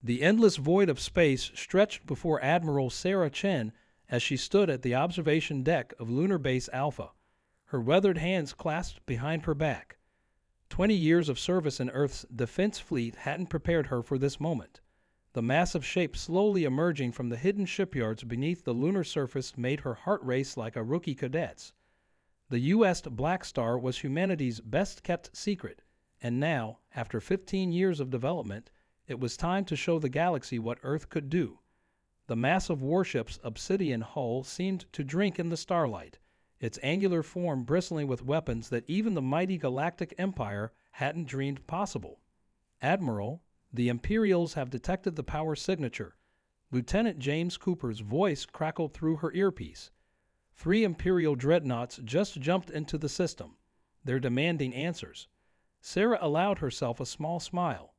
The endless void of space stretched before Admiral Sarah Chen as she stood at the observation deck of Lunar Base Alpha, her weathered hands clasped behind her back. 20 years of service in Earth's defense fleet hadn't prepared her for this moment. The massive shape slowly emerging from the hidden shipyards beneath the lunar surface made her heart race like a rookie cadet's. The USS Blackstar was humanity's best-kept secret, and now, after 15 years of development, it was time to show the galaxy what Earth could do. The massive warship's obsidian hull seemed to drink in the starlight, its angular form bristling with weapons that even the mighty Galactic Empire hadn't dreamed possible. "Admiral, the Imperials have detected the power signature." Lieutenant James Cooper's voice crackled through her earpiece. 3 Imperial dreadnoughts just jumped into the system. They're demanding answers. Sarah allowed herself a small smile.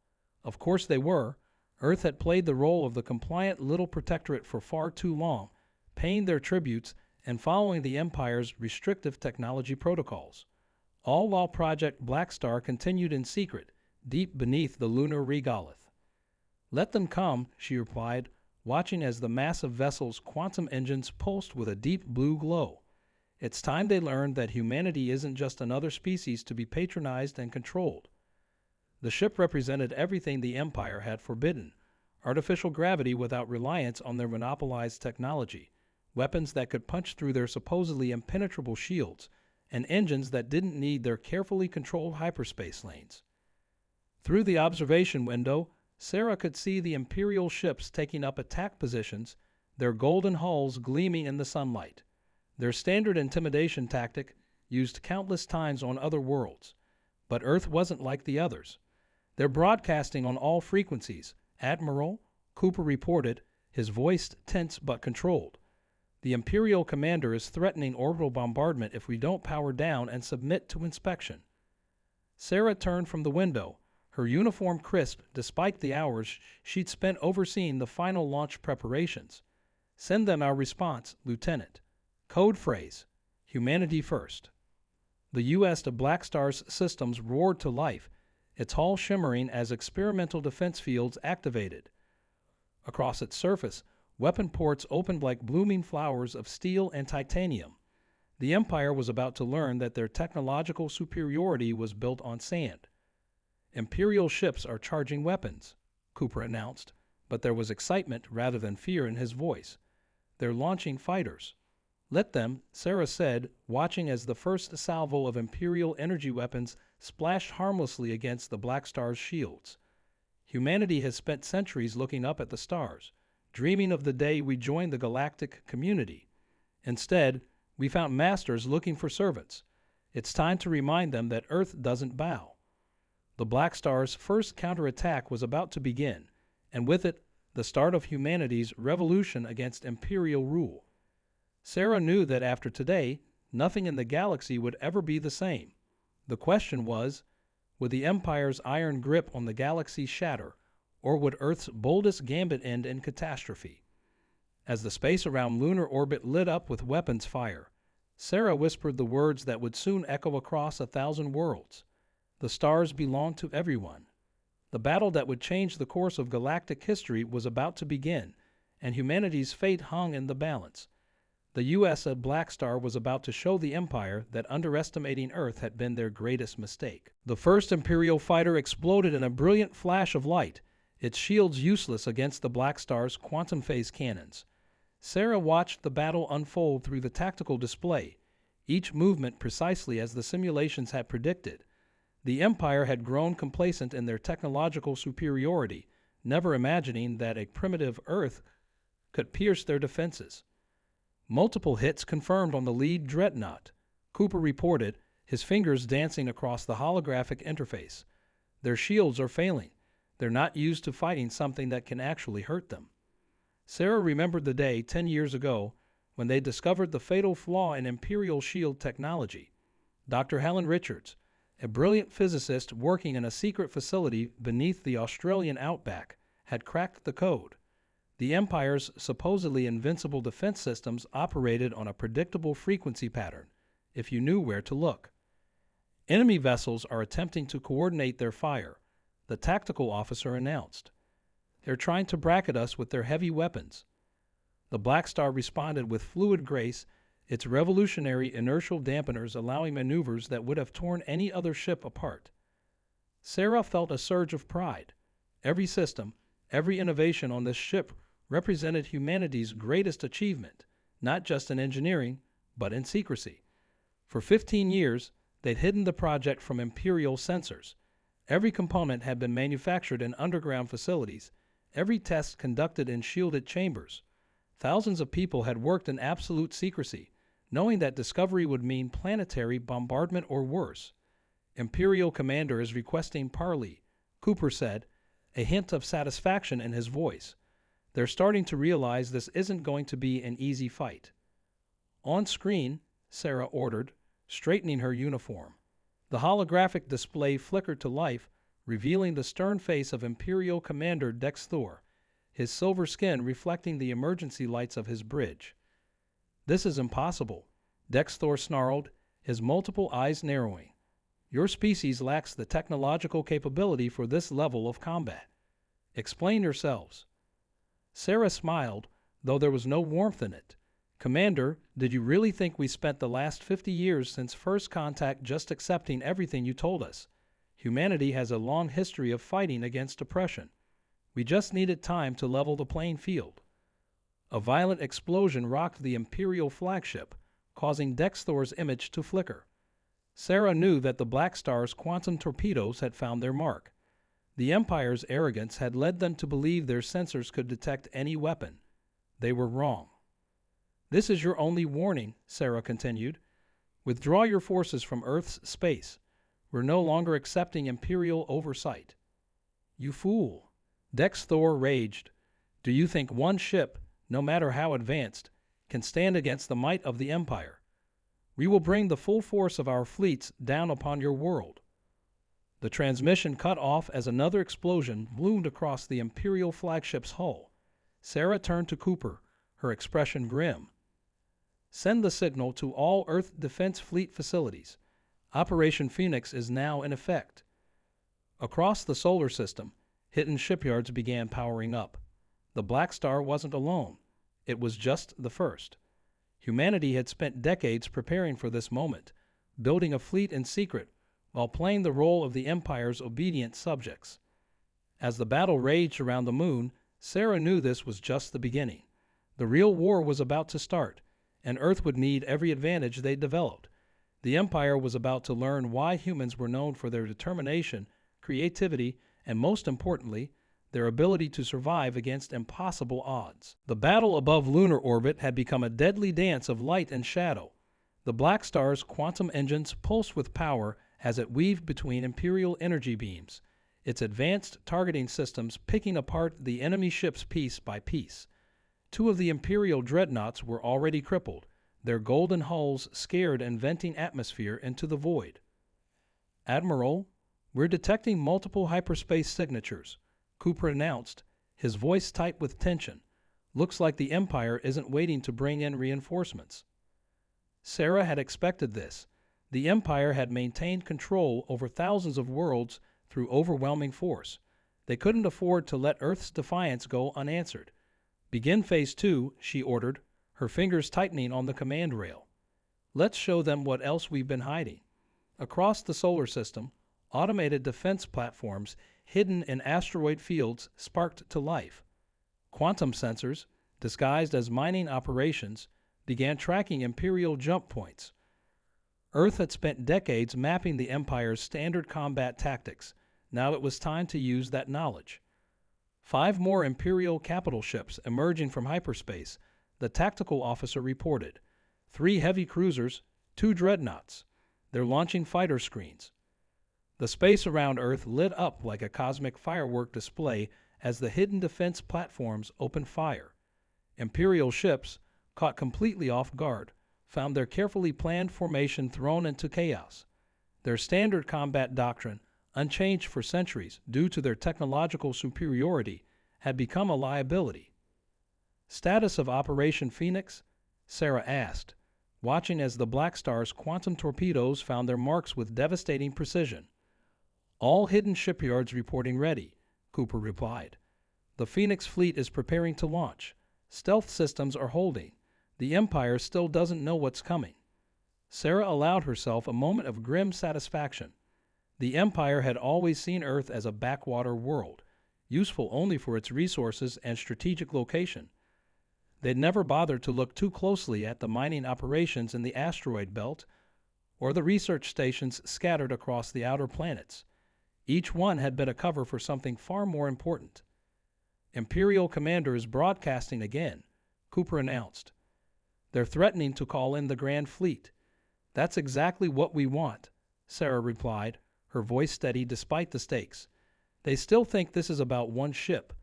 Of course they were. Earth had played the role of the compliant little protectorate for far too long, paying their tributes and following the Empire's restrictive technology protocols. All while Project Blackstar continued in secret, deep beneath the lunar regolith. "Let them come," she replied, watching as the massive vessel's quantum engines pulsed with a deep blue glow. "It's time they learned that humanity isn't just another species to be patronized and controlled." The ship represented everything the Empire had forbidden: artificial gravity without reliance on their monopolized technology, weapons that could punch through their supposedly impenetrable shields, and engines that didn't need their carefully controlled hyperspace lanes. Through the observation window, Sarah could see the Imperial ships taking up attack positions, their golden hulls gleaming in the sunlight. Their standard intimidation tactic, used countless times on other worlds. But Earth wasn't like the others. "They're broadcasting on all frequencies, Admiral," Cooper reported, his voice tense but controlled. "The Imperial commander is threatening orbital bombardment if we don't power down and submit to inspection." Sarah turned from the window, her uniform crisp despite the hours she'd spent overseeing the final launch preparations. "Send them our response, Lieutenant. Code phrase: humanity first." The U.S. Blackstar's systems roared to life, its hull shimmering as experimental defense fields activated. Across its surface, weapon ports opened like blooming flowers of steel and titanium. The Empire was about to learn that their technological superiority was built on sand. "Imperial ships are charging weapons," Cooper announced, but there was excitement rather than fear in his voice. "They're launching fighters." "Let them," Sarah said, watching as the first salvo of Imperial energy weapons splashed harmlessly against the Blackstar's shields. "Humanity has spent centuries looking up at the stars, dreaming of the day we join the galactic community. Instead, we found masters looking for servants. It's time to remind them that Earth doesn't bow." The Blackstar's first counterattack was about to begin, and with it, the start of humanity's revolution against Imperial rule. Sarah knew that after today, nothing in the galaxy would ever be the same. The question was, would the Empire's iron grip on the galaxy shatter, or would Earth's boldest gambit end in catastrophe? As the space around lunar orbit lit up with weapons fire, Sarah whispered the words that would soon echo across 1,000 worlds. The stars belonged to everyone. The battle that would change the course of galactic history was about to begin, and humanity's fate hung in the balance. The USS Blackstar was about to show the Empire that underestimating Earth had been their greatest mistake. The first Imperial fighter exploded in a brilliant flash of light, its shields useless against the Blackstar's quantum phase cannons. Sarah watched the battle unfold through the tactical display, each movement precisely as the simulations had predicted. The Empire had grown complacent in their technological superiority, never imagining that a primitive Earth could pierce their defenses. "Multiple hits confirmed on the lead dreadnought," Cooper reported, his fingers dancing across the holographic interface. "Their shields are failing. They're not used to fighting something that can actually hurt them." Sarah remembered the day 10 years ago when they discovered the fatal flaw in Imperial shield technology. Dr. Helen Richards, a brilliant physicist working in a secret facility beneath the Australian outback, had cracked the code. The Empire's supposedly invincible defense systems operated on a predictable frequency pattern, if you knew where to look. "Enemy vessels are attempting to coordinate their fire," the tactical officer announced. They're trying to bracket us with their heavy weapons." The Blackstar responded with fluid grace, its revolutionary inertial dampeners allowing maneuvers that would have torn any other ship apart. Sarah felt a surge of pride. Every system, every innovation on this ship represented humanity's greatest achievement, not just in engineering, but in secrecy. For 15 years, they'd hidden the project from Imperial censors. Every component had been manufactured in underground facilities, every test conducted in shielded chambers. Thousands of people had worked in absolute secrecy, knowing that discovery would mean planetary bombardment or worse. "Imperial Commander is requesting parley," Cooper said, a hint of satisfaction in his voice. "They're starting to realize this isn't going to be an easy fight." "On screen," Sarah ordered, straightening her uniform. The holographic display flickered to life, revealing the stern face of Imperial Commander Dex Thor, his silver skin reflecting the emergency lights of his bridge. "This is impossible," Dex Thor snarled, his multiple eyes narrowing. "Your species lacks the technological capability for this level of combat. Explain yourselves." Sarah smiled, though there was no warmth in it. "Commander, did you really think we spent the last 50 years since first contact just accepting everything you told us? Humanity has a long history of fighting against oppression. We just needed time to level the playing field." A violent explosion rocked the Imperial flagship, causing Dex Thor's image to flicker. Sarah knew that the Blackstar's quantum torpedoes had found their mark. The Empire's arrogance had led them to believe their sensors could detect any weapon. They were wrong. "This is your only warning," Sarah continued. "Withdraw your forces from Earth's space. We're no longer accepting Imperial oversight." "You fool," Dex Thor raged. "Do you think one ship, no matter how advanced, can stand against the might of the Empire? We will bring the full force of our fleets down upon your world." The transmission cut off as another explosion loomed across the Imperial flagship's hull. Sarah turned to Cooper, her expression grim. "Send the signal to all Earth Defense Fleet facilities. Operation Phoenix is now in effect." Across the solar system, hidden shipyards began powering up. The Blackstar wasn't alone. It was just the first. Humanity had spent decades preparing for this moment, building a fleet in secret while playing the role of the Empire's obedient subjects. As the battle raged around the moon, Sarah knew this was just the beginning. The real war was about to start, and Earth would need every advantage they developed. The Empire was about to learn why humans were known for their determination, creativity, and most importantly, their ability to survive against impossible odds. The battle above lunar orbit had become a deadly dance of light and shadow. The Blackstar's quantum engines pulsed with power as it weaved between Imperial energy beams, its advanced targeting systems picking apart the enemy ships piece by piece. Two of the Imperial dreadnoughts were already crippled, their golden hulls scared and venting atmosphere into the void. "Admiral, we're detecting multiple hyperspace signatures," Cooper announced, his voice tight with tension. "Looks like the Empire isn't waiting to bring in reinforcements." Sarah had expected this. The Empire had maintained control over thousands of worlds through overwhelming force. They couldn't afford to let Earth's defiance go unanswered. "Begin Phase 2, she ordered, her fingers tightening on the command rail. "Let's show them what else we've been hiding." Across the solar system, automated defense platforms hidden in asteroid fields sparked to life. Quantum sensors, disguised as mining operations, began tracking Imperial jump points. Earth had spent decades mapping the Empire's standard combat tactics. Now it was time to use that knowledge. 5 more Imperial capital ships emerging from hyperspace, the tactical officer reported. 3 heavy cruisers, 2 dreadnoughts. They're launching fighter screens. The space around Earth lit up like a cosmic firework display as the hidden defense platforms opened fire. Imperial ships, caught completely off guard, found their carefully planned formation thrown into chaos. Their standard combat doctrine, unchanged for centuries due to their technological superiority, had become a liability. "Status of Operation Phoenix?" Sarah asked, watching as the Blackstar's quantum torpedoes found their marks with devastating precision. "All hidden shipyards reporting ready," Cooper replied. The Phoenix fleet is preparing to launch. Stealth systems are holding. The Empire still doesn't know what's coming. Sarah allowed herself a moment of grim satisfaction. The Empire had always seen Earth as a backwater world, useful only for its resources and strategic location. They'd never bothered to look too closely at the mining operations in the asteroid belt or the research stations scattered across the outer planets. Each one had been a cover for something far more important. Imperial Commander is broadcasting again, Cooper announced. They're threatening to call in the Grand Fleet. That's exactly what we want, Sarah replied, her voice steady despite the stakes. They still think this is about one ship.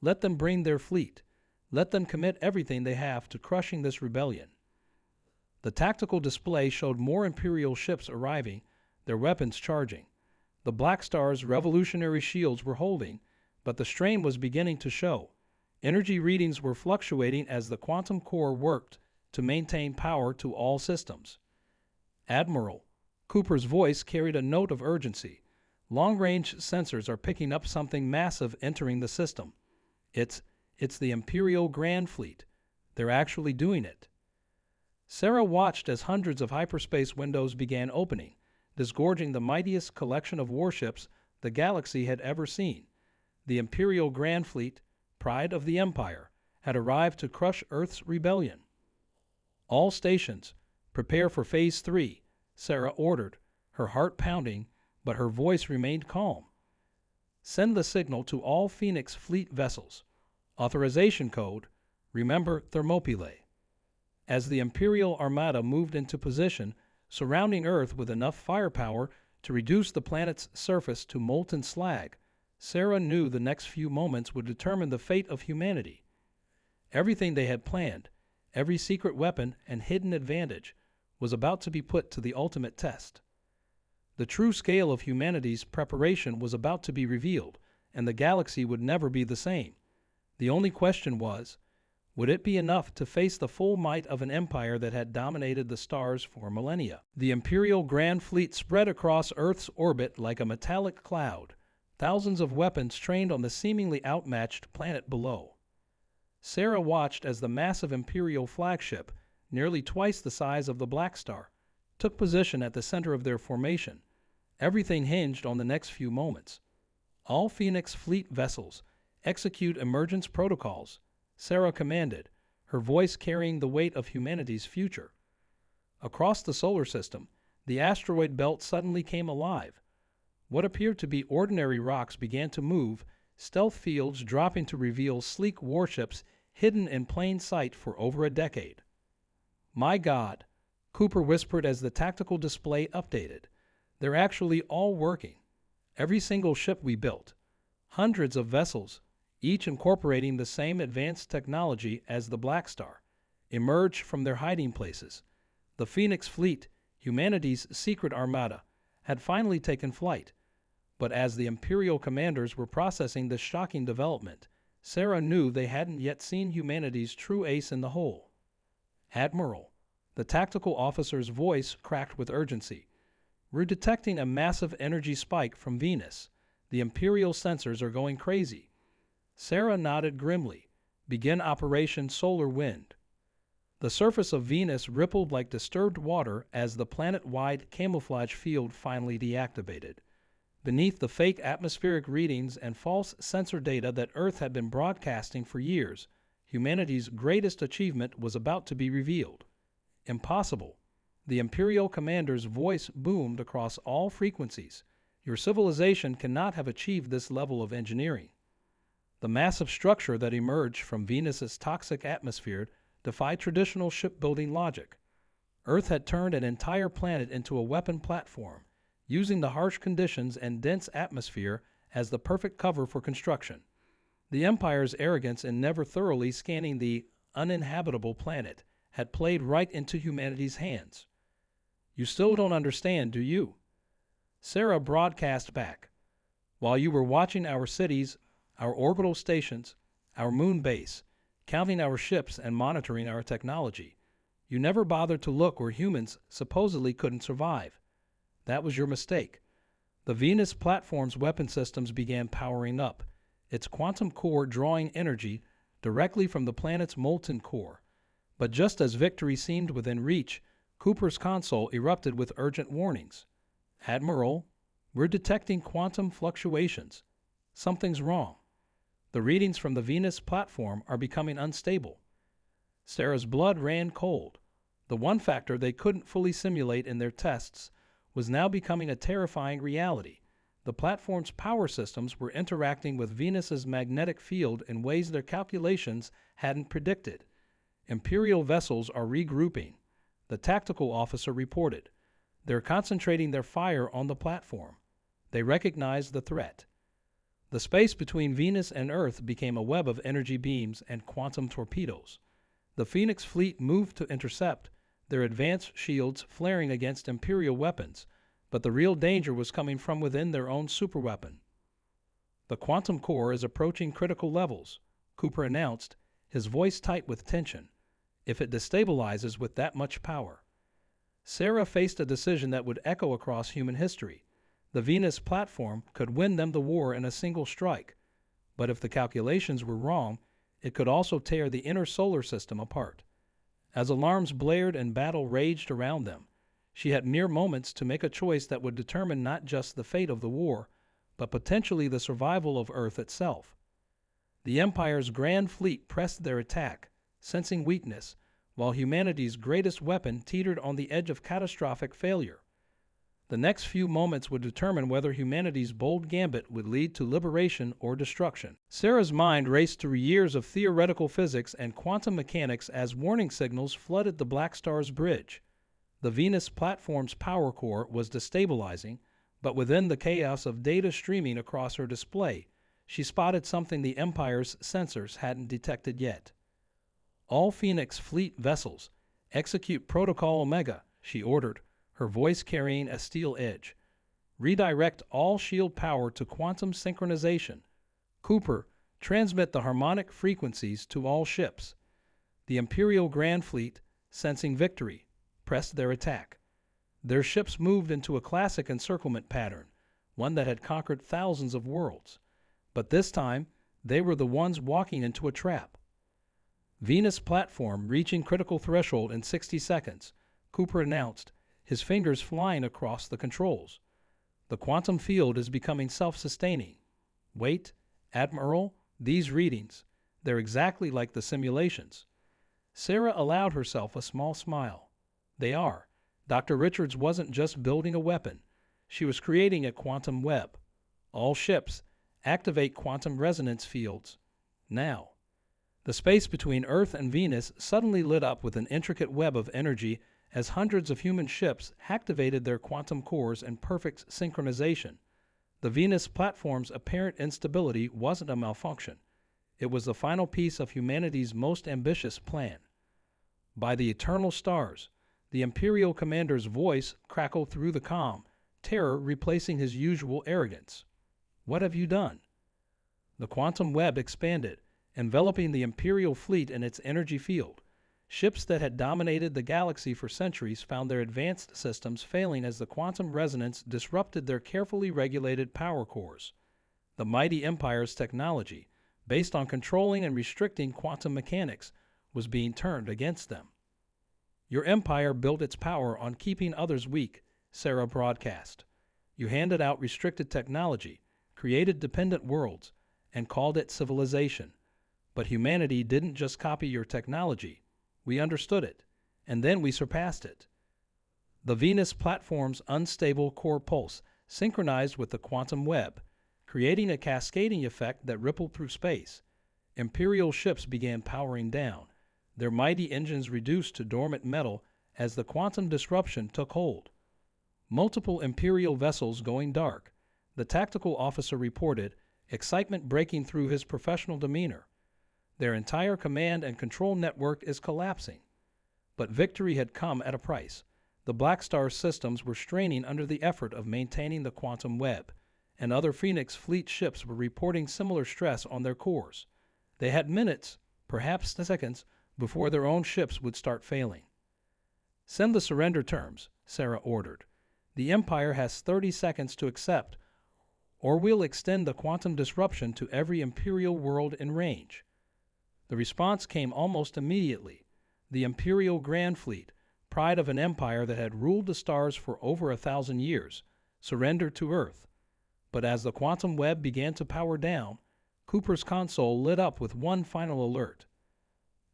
Let them bring their fleet. Let them commit everything they have to crushing this rebellion. The tactical display showed more Imperial ships arriving, their weapons charging. The Blackstar's revolutionary shields were holding, but the strain was beginning to show. Energy readings were fluctuating as the quantum core worked to maintain power to all systems. Admiral, Cooper's voice carried a note of urgency. Long-range sensors are picking up something massive entering the system. It's the Imperial Grand Fleet. They're actually doing it. Sarah watched as hundreds of hyperspace windows began opening, disgorging the mightiest collection of warships the galaxy had ever seen. The Imperial Grand Fleet, pride of the Empire, had arrived to crush Earth's rebellion. All stations, prepare for Phase 3, Sarah ordered, her heart pounding, but her voice remained calm. Send the signal to all Phoenix Fleet vessels. Authorization code, remember Thermopylae. As the Imperial Armada moved into position, surrounding Earth with enough firepower to reduce the planet's surface to molten slag, Sarah knew the next few moments would determine the fate of humanity. Everything they had planned, every secret weapon and hidden advantage, was about to be put to the ultimate test. The true scale of humanity's preparation was about to be revealed, and the galaxy would never be the same. The only question was, would it be enough to face the full might of an empire that had dominated the stars for millennia? The Imperial Grand Fleet spread across Earth's orbit like a metallic cloud, thousands of weapons trained on the seemingly outmatched planet below. Sarah watched as the massive Imperial flagship, nearly twice the size of the Blackstar, took position at the center of their formation. Everything hinged on the next few moments. All Phoenix Fleet vessels execute emergence protocols, Sarah commanded, her voice carrying the weight of humanity's future. Across the solar system, the asteroid belt suddenly came alive. What appeared to be ordinary rocks began to move, stealth fields dropping to reveal sleek warships hidden in plain sight for over a decade. My God, Cooper whispered as the tactical display updated. They're actually all working. Every single ship we built. Hundreds of vessels, each incorporating the same advanced technology as the Blackstar, emerged from their hiding places. The Phoenix Fleet, humanity's secret armada, had finally taken flight. But as the Imperial commanders were processing this shocking development, Sarah knew they hadn't yet seen humanity's true ace in the hole. Admiral, the tactical officer's voice cracked with urgency. We're detecting a massive energy spike from Venus. The Imperial sensors are going crazy. Sarah nodded grimly. Begin Operation Solar Wind. The surface of Venus rippled like disturbed water as the planet-wide camouflage field finally deactivated. Beneath the fake atmospheric readings and false sensor data that Earth had been broadcasting for years, humanity's greatest achievement was about to be revealed. Impossible. The Imperial commander's voice boomed across all frequencies. Your civilization cannot have achieved this level of engineering. The massive structure that emerged from Venus's toxic atmosphere defied traditional shipbuilding logic. Earth had turned an entire planet into a weapon platform, using the harsh conditions and dense atmosphere as the perfect cover for construction. The Empire's arrogance in never thoroughly scanning the uninhabitable planet had played right into humanity's hands. You still don't understand, do you? Sarah broadcast back. While you were watching our cities, our orbital stations, our moon base, counting our ships and monitoring our technology, you never bothered to look where humans supposedly couldn't survive. That was your mistake. The Venus platform's weapon systems began powering up. its quantum core drawing energy directly from the planet's molten core. But just as victory seemed within reach, Cooper's console erupted with urgent warnings. "Admiral, we're detecting quantum fluctuations. Something's wrong. The readings from the Venus platform are becoming unstable." Sarah's blood ran cold. The one factor they couldn't fully simulate in their tests was now becoming a terrifying reality. The platform's power systems were interacting with Venus's magnetic field in ways their calculations hadn't predicted. "Imperial vessels are regrouping," the tactical officer reported. "They're concentrating their fire on the platform. They recognize the threat." The space between Venus and Earth became a web of energy beams and quantum torpedoes. The Phoenix fleet moved to intercept, their advanced shields flaring against Imperial weapons, but the real danger was coming from within their own superweapon. "The quantum core is approaching critical levels," Cooper announced, his voice tight with tension. "If it destabilizes with that much power." Sarah faced a decision that would echo across human history. The Venus platform could win them the war in a single strike, but if the calculations were wrong, it could also tear the inner solar system apart. As alarms blared and battle raged around them, she had mere moments to make a choice that would determine not just the fate of the war, but potentially the survival of Earth itself. The Empire's grand fleet pressed their attack, sensing weakness, while humanity's greatest weapon teetered on the edge of catastrophic failure. The next few moments would determine whether humanity's bold gambit would lead to liberation or destruction. Sarah's mind raced through years of theoretical physics and quantum mechanics as warning signals flooded the Blackstar's bridge. The Venus platform's power core was destabilizing, but within the chaos of data streaming across her display, she spotted something the Empire's sensors hadn't detected yet. "All Phoenix Fleet vessels, execute Protocol Omega," she ordered, her voice carrying a steel edge. "Redirect all shield power to quantum synchronization. Cooper, transmit the harmonic frequencies to all ships." The Imperial Grand Fleet, sensing victory, pressed their attack. Their ships moved into a classic encirclement pattern, one that had conquered thousands of worlds. But this time, they were the ones walking into a trap. "Venus platform reaching critical threshold in 60 seconds, Cooper announced, his fingers flying across the controls. "The quantum field is becoming self-sustaining. Wait, Admiral, these readings, they're exactly like the simulations." Sarah allowed herself a small smile. "They are. Dr. Richards wasn't just building a weapon. She was creating a quantum web. All ships, activate quantum resonance fields. Now." The space between Earth and Venus suddenly lit up with an intricate web of energy as hundreds of human ships activated their quantum cores in perfect synchronization. The Venus platform's apparent instability wasn't a malfunction. It was the final piece of humanity's most ambitious plan. "By the eternal stars," the Imperial commander's voice crackled through the comm, terror replacing his usual arrogance. "What have you done?" The quantum web expanded, enveloping the Imperial fleet in its energy field. Ships that had dominated the galaxy for centuries found their advanced systems failing as the quantum resonance disrupted their carefully regulated power cores. The mighty Empire's technology, based on controlling and restricting quantum mechanics, was being turned against them. "Your Empire built its power on keeping others weak," Sarah broadcast. "You handed out restricted technology, created dependent worlds, and called it civilization. But humanity didn't just copy your technology. We understood it, and then we surpassed it." The Venus platform's unstable core pulse synchronized with the quantum web, creating a cascading effect that rippled through space. Imperial ships began powering down, their mighty engines reduced to dormant metal as the quantum disruption took hold. "Multiple Imperial vessels going dark," the tactical officer reported, excitement breaking through his professional demeanor. "Their entire command and control network is collapsing." But victory had come at a price. The Blackstar systems were straining under the effort of maintaining the quantum web, and other Phoenix fleet ships were reporting similar stress on their cores. They had minutes, perhaps seconds, before their own ships would start failing. "Send the surrender terms," Sarah ordered. "The Empire has 30 seconds to accept, or we'll extend the quantum disruption to every Imperial world in range. The response came almost immediately. The Imperial Grand Fleet, pride of an empire that had ruled the stars for over 1,000 years, surrendered to Earth. But as the quantum web began to power down, Cooper's console lit up with one final alert.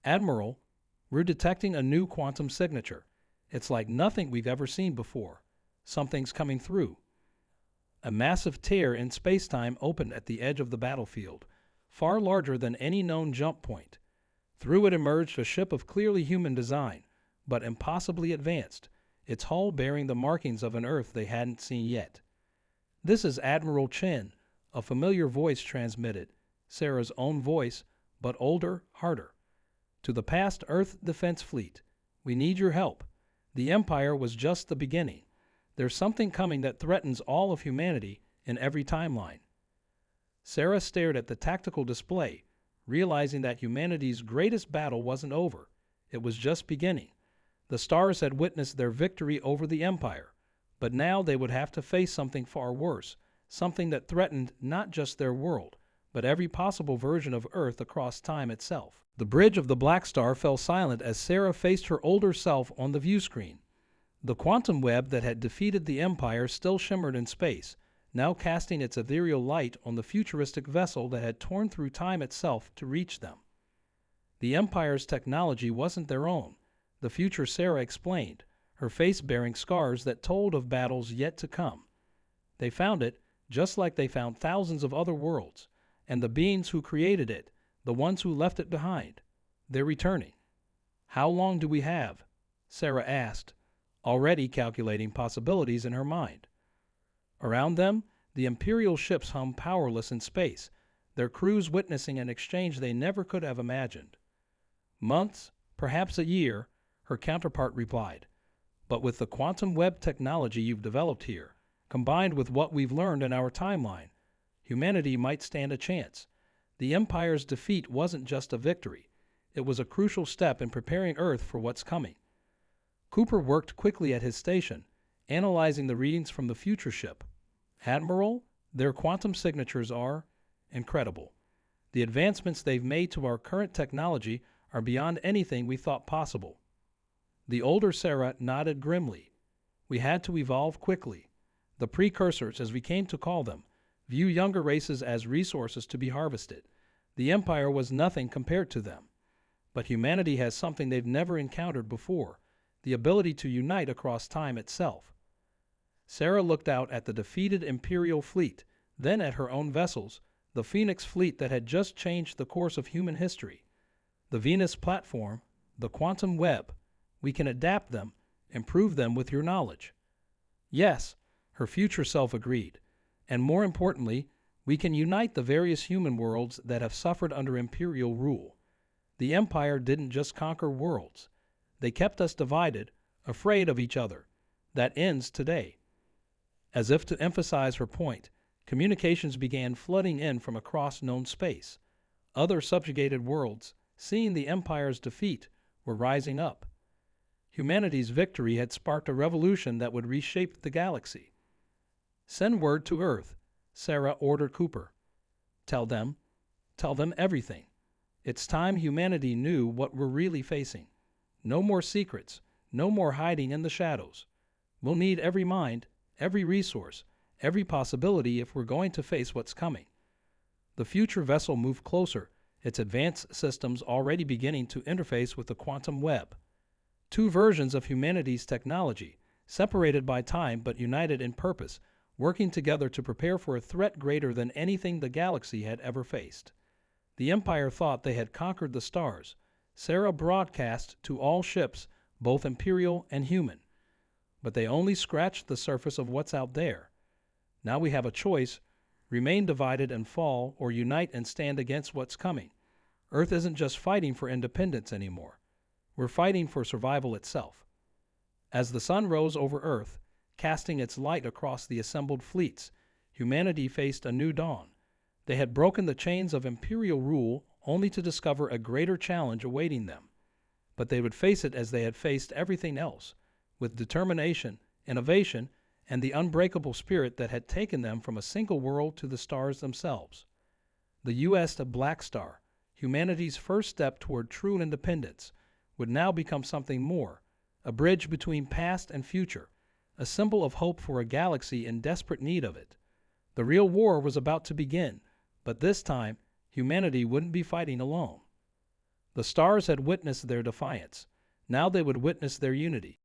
"Admiral, we're detecting a new quantum signature. It's like nothing we've ever seen before. Something's coming through." A massive tear in space-time opened at the edge of the battlefield, far larger than any known jump point. Through it emerged a ship of clearly human design, but impossibly advanced, its hull bearing the markings of an Earth they hadn't seen yet. "This is Admiral Chen," a familiar voice transmitted, Sarah's own voice, but older, harder. "To the past Earth Defense Fleet. We need your help. The Empire was just the beginning. There's something coming that threatens all of humanity in every timeline." Sarah stared at the tactical display, realizing that humanity's greatest battle wasn't over. It was just beginning. The stars had witnessed their victory over the Empire, but now they would have to face something far worse, something that threatened not just their world, but every possible version of Earth across time itself. The bridge of the Blackstar fell silent as Sarah faced her older self on the view screen. The quantum web that had defeated the Empire still shimmered in space, now casting its ethereal light on the futuristic vessel that had torn through time itself to reach them. The Empire's technology wasn't their own, the future Sarah explained, her face bearing scars that told of battles yet to come. They found it, just like they found thousands of other worlds, and the beings who created it, the ones who left it behind. They're returning. "How long do we have?" Sarah asked, already calculating possibilities in her mind. Around them, the Imperial ships hummed powerless in space, their crews witnessing an exchange they never could have imagined. "Months, perhaps a year," her counterpart replied. "But with the quantum web technology you've developed here, combined with what we've learned in our timeline, humanity might stand a chance. The Empire's defeat wasn't just a victory. It was a crucial step in preparing Earth for what's coming." Cooper worked quickly at his station, analyzing the readings from the future ship. "Admiral, their quantum signatures are incredible. The advancements they've made to our current technology are beyond anything we thought possible." The older Sarah nodded grimly. "We had to evolve quickly. The precursors, as we came to call them, view younger races as resources to be harvested. The Empire was nothing compared to them. But humanity has something they've never encountered before, the ability to unite across time itself." Sarah looked out at the defeated Imperial fleet, then at her own vessels, the Phoenix fleet that had just changed the course of human history. "The Venus platform, the quantum web, we can adapt them, improve them with your knowledge." "Yes," her future self agreed, "and more importantly, we can unite the various human worlds that have suffered under Imperial rule. The Empire didn't just conquer worlds. They kept us divided, afraid of each other. That ends today." As if to emphasize her point, communications began flooding in from across known space. Other subjugated worlds, seeing the Empire's defeat, were rising up. Humanity's victory had sparked a revolution that would reshape the galaxy. "Send word to Earth," Sarah ordered Cooper. Tell them everything. It's time humanity knew what we're really facing. No more secrets, no more hiding in the shadows. We'll need every mind, every resource, every possibility if we're going to face what's coming." The future vessel moved closer, its advanced systems already beginning to interface with the quantum web. Two versions of humanity's technology, separated by time but united in purpose, working together to prepare for a threat greater than anything the galaxy had ever faced. The Empire thought they had conquered the stars. Sarah broadcast to all ships, both Imperial and human. But they only scratched the surface of what's out there. Now we have a choice: remain divided and fall, or unite and stand against what's coming. Earth isn't just fighting for independence anymore. We're fighting for survival itself. As the sun rose over Earth, casting its light across the assembled fleets, humanity faced a new dawn. They had broken the chains of Imperial rule only to discover a greater challenge awaiting them. But they would face it as they had faced everything else, with determination, innovation, and the unbreakable spirit that had taken them from a single world to the stars themselves. The USS Blackstar, humanity's first step toward true independence, would now become something more, a bridge between past and future, a symbol of hope for a galaxy in desperate need of it. The real war was about to begin, but this time, humanity wouldn't be fighting alone. The stars had witnessed their defiance. Now they would witness their unity.